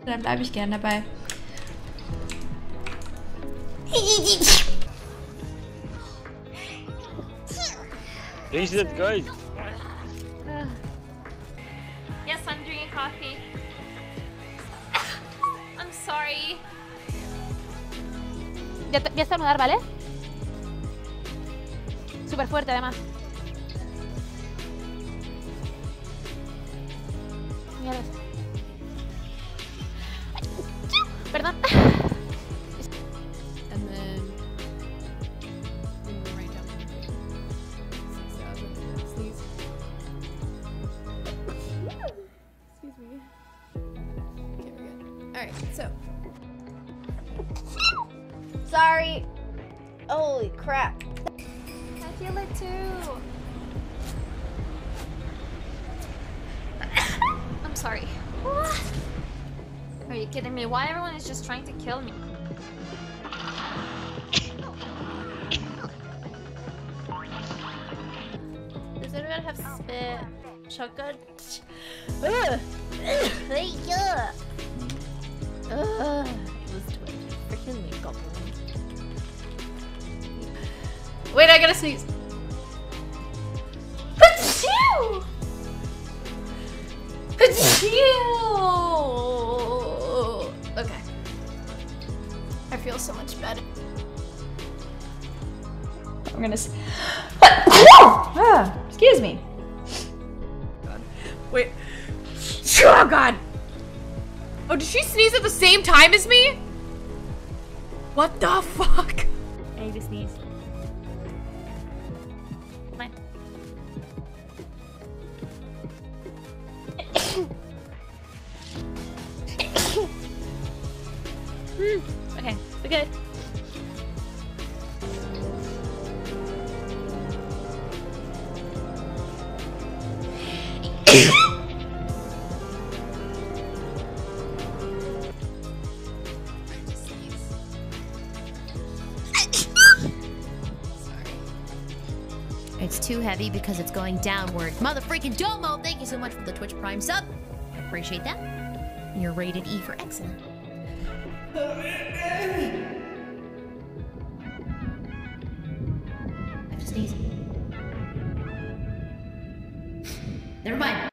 Dann bleibe ich gern dabei. Is it good? Yes, I'm drinking coffee. I'm sorry. Voy a estornudar, ¿vale? Súper fuerte, además. Mierda. Perdón. And then right down here. 6,000. Sneeze. Excuse me. Okay, we're good. Alright, so. Sorry. Holy crap. I feel it too. I'm sorry. What? Are you kidding me? Why everyone is just trying to kill me? Does anyone have spit shotgun? Ugh. Ugh. Ugh. It was Twitch. Freaking link goblin. Wait, I gotta sneeze. Achoo! Achoo! Okay. I feel so much better. I'm gonna excuse me. God. Wait. Oh god! Oh, did she sneeze at the same time as me? What the fuck? I need to sneeze. Okay, we're good. It's too heavy because it's going downward. Mother freaking Domo, thank you so much for the Twitch Prime sub. I appreciate that. You're rated E for excellent. I have to sneeze. Never mind.